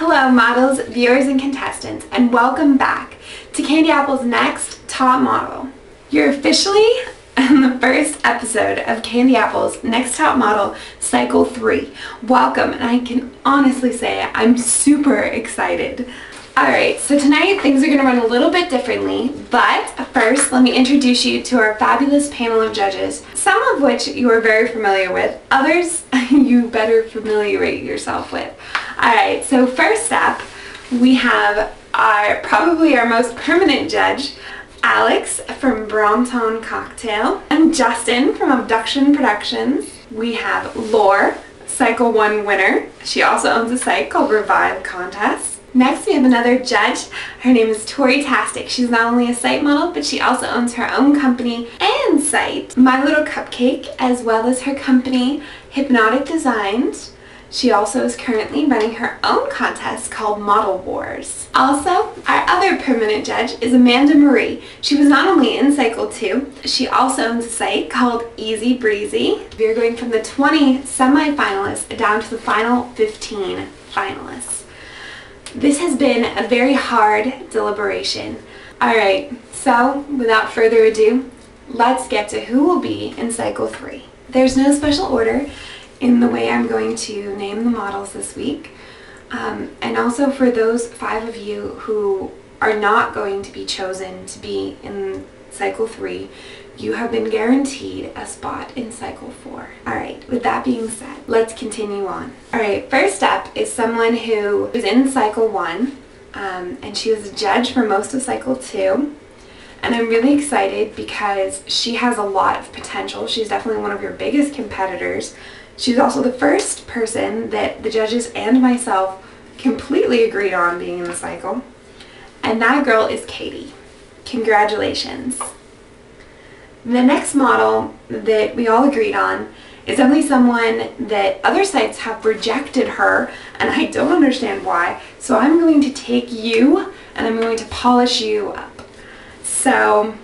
Hello models, viewers, and contestants, and welcome back to CandyApple's next top model. You're officially in the first episode of CandyApple's next top model, Cycle 3. Welcome, and I can honestly say I'm super excited. Alright, so tonight things are going to run a little bit differently, but first let me introduce you to our fabulous panel of judges, some of which you are very familiar with, others you better familiarize yourself with. Alright, so first up we have probably our most permanent judge, Alex from Browntown Cocktail, and Justin from Abduction Productions. We have Laure, Cycle 1 winner. She also owns a site called Revive Contest. Next we have another judge. Her name is Tori Tastic. She's not only a site model, but she also owns her own company and site, My Little Cupcake, as well as her company, Hypnotic Designs. She also is currently running her own contest called Model Wars. Also, our other permanent judge is Amanda Marie. She was not only in Cycle 2, she also owns a site called Easy Breezy. We're going from the 20 semi-finalists down to the final 15 finalists. This has been a very hard deliberation. Alright, so without further ado, let's get to who will be in Cycle 3. There's no special order in the way I'm going to name the models this week. And also for those 5 of you who are not going to be chosen to be in Cycle 3, you have been guaranteed a spot in Cycle 4. Alright, with that being said, let's continue on. Alright, first up is someone who was in Cycle 1, and she was a judge for most of Cycle 2. And I'm really excited because she has a lot of potential. She's definitely one of your biggest competitors. She's also the first person that the judges and myself completely agreed on being in the cycle. And that girl is Katie. Congratulations. The next model that we all agreed on is definitely someone that other sites have rejected her, and I don't understand why. So I'm going to take you and I'm going to polish you up. So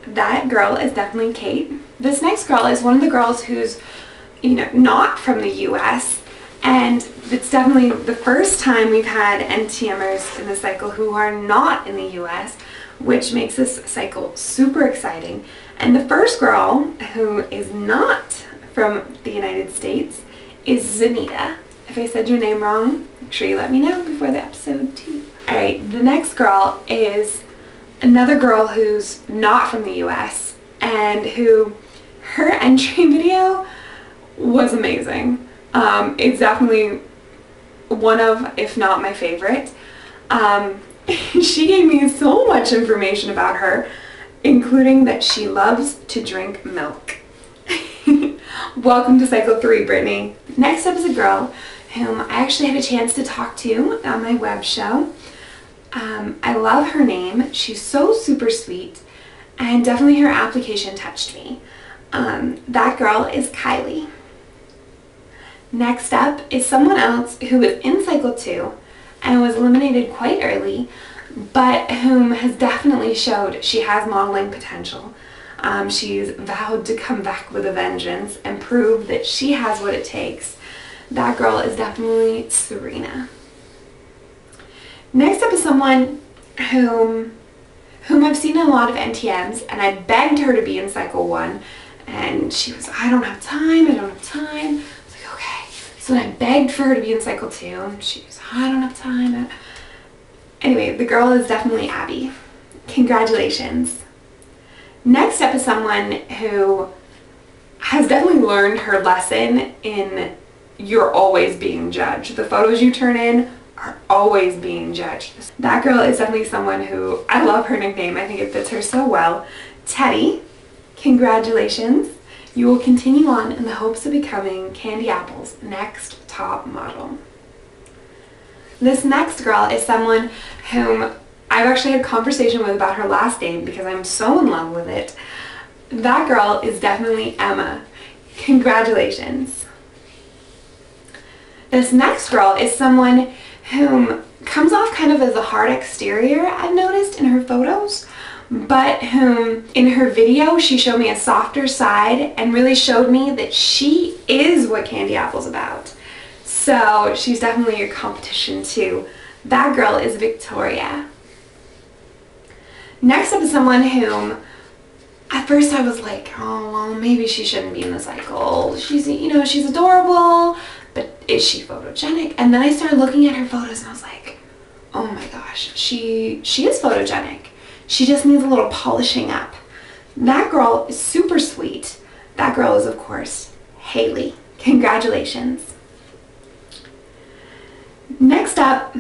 that girl is definitely Kate. This next girl is one of the girls who's, not from the US, and it's definitely the first time we've had NTMers in the cycle who are not in the US, which makes this cycle super exciting. And the first girl who is not from the United States is Zanita. If I said your name wrong, make sure you let me know before the episode too. Alright, the next girl is another girl who's not from the US and who her entry video was amazing. It's definitely one of, if not my favorite. She gave me so much information about her, including that she loves to drink milk. Welcome to Cycle 3, Brittany. Next up is a girl whom I actually had a chance to talk to on my web show. I love her name. She's so super sweet, and definitely her application touched me. That girl is Kylie. Next up is someone else who was in Cycle 2 and was eliminated quite early, but whom has definitely showed she has modeling potential. She's vowed to come back with a vengeance and prove that she has what it takes. That girl is definitely Serena. Next up is someone whom I've seen in a lot of NTMs, and I begged her to be in Cycle 1, and she was, I don't have time. I was like, okay. So then I begged for her to be in Cycle 2, and she was, I don't have time. Anyway, the girl is definitely Abby. Congratulations. Next up is someone who has definitely learned her lesson in you're always being judged. The photos you turn in are always being judged. That girl is definitely someone who, I love her nickname. I think it fits her so well. Teddy. Congratulations. You will continue on in the hopes of becoming CandyApple's next top model. This next girl is someone whom I've actually had a conversation with about her last name because I'm so in love with it. That girl is definitely Emma. Congratulations. This next girl is someone whom comes off kind of as a hard exterior, I've noticed in her photos, but whom in her video she showed me a softer side and really showed me that she is what CandyApple's about. So she's definitely your competition too. That girl is Victoria. Next up is someone whom at first I was like, oh, well, maybe she shouldn't be in the cycle. She's, you know, she's adorable, but is she photogenic? And then I started looking at her photos and I was like, oh my gosh, she is photogenic. She just needs a little polishing up. That girl is super sweet. That girl is, of course, Haley. Congratulations. Next up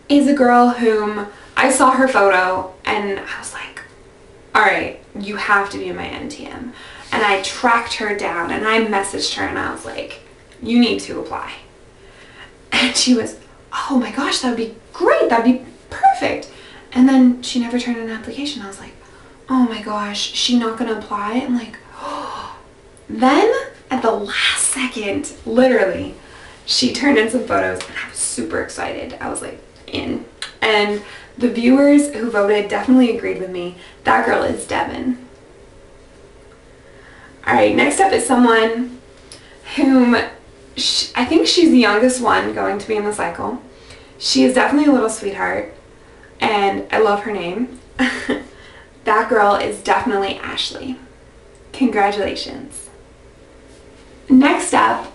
is a girl whom I saw her photo and I was like, all right, you have to be in my NTM. And I tracked her down and I messaged her and I was like, you need to apply. And she was, oh my gosh, that would be great. That would be perfect. And then she never turned in an application. I was like, oh my gosh, she's not going to apply? I'm like, oh. Then at the last second, literally, she turned in some photos and I was super excited. I was like, in. And the viewers who voted definitely agreed with me. That girl is Devin. Alright, next up is someone whom I think she's the youngest one going to be in the cycle. She is definitely a little sweetheart and I love her name. That girl is definitely Ashley. Congratulations. Next up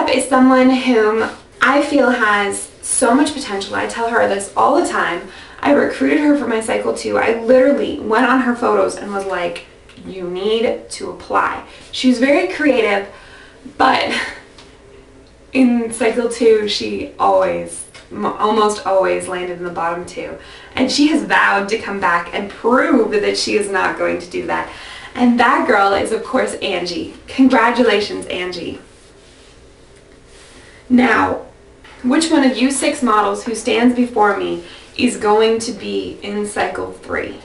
is someone whom I feel has so much potential. I tell her this all the time. I recruited her for my Cycle 2. I literally went on her photos and was like, you need to apply. She was very creative, but in Cycle 2, she almost always landed in the bottom 2. And she has vowed to come back and prove that she is not going to do that. And that girl is, of course, Angie. Congratulations, Angie. Now, which one of you 6 models who stands before me is going to be in Cycle 3?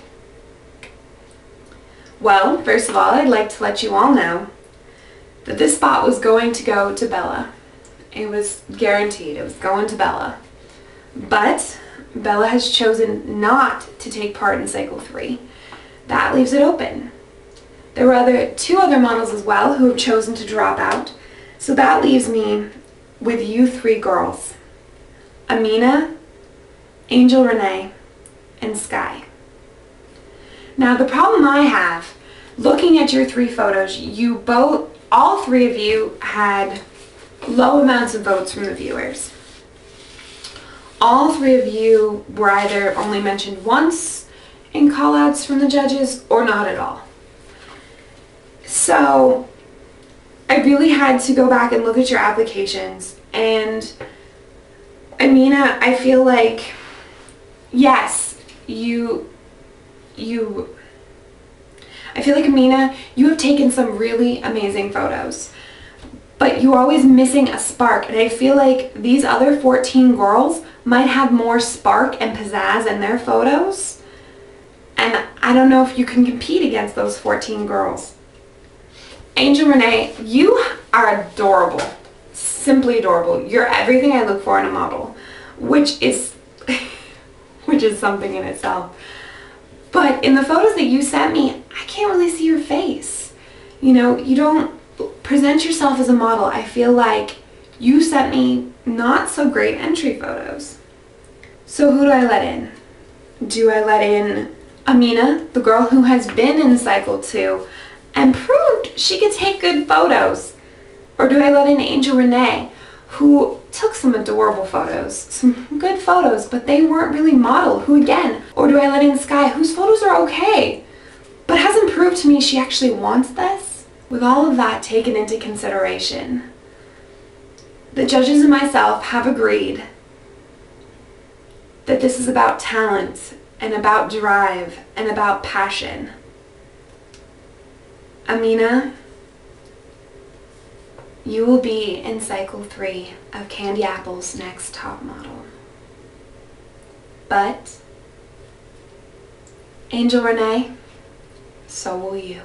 Well, first of all, I'd like to let you all know that this spot was going to go to Bella. It was guaranteed. It was going to Bella. But Bella has chosen not to take part in Cycle 3. That leaves it open. There were 2 other models as well who have chosen to drop out. So that leaves me with you 3 girls. Amina, Angel Renee, and Sky. Now the problem I have, looking at your 3 photos, all 3 of you had low amounts of votes from the viewers. All 3 of you were either only mentioned once in callouts from the judges or not at all. So I really had to go back and look at your applications, and Amina, I feel like, yes, I feel like, Amina, you have taken some really amazing photos, but you're always missing a spark, and I feel like these other 14 girls might have more spark and pizzazz in their photos, and I don't know if you can compete against those 14 girls. Angel Renee, you are adorable. Simply adorable. You're everything I look for in a model, which is something in itself. But in the photos that you sent me, I can't really see your face. You know, you don't present yourself as a model. I feel like you sent me not so great entry photos. So who do I let in? Do I let in Amina, the girl who has been in Cycle 2 and proved she could take good photos? Or do I let in Angel Renee, who took some adorable photos, some good photos, but they weren't really model, who again? Or do I let in Sky, whose photos are okay, but hasn't proved to me she actually wants this? With all of that taken into consideration, the judges and myself have agreed that this is about talent and about drive and about passion. Amina, you will be in Cycle 3 of CandyApple's next top model. But, Angel Renee, so will you.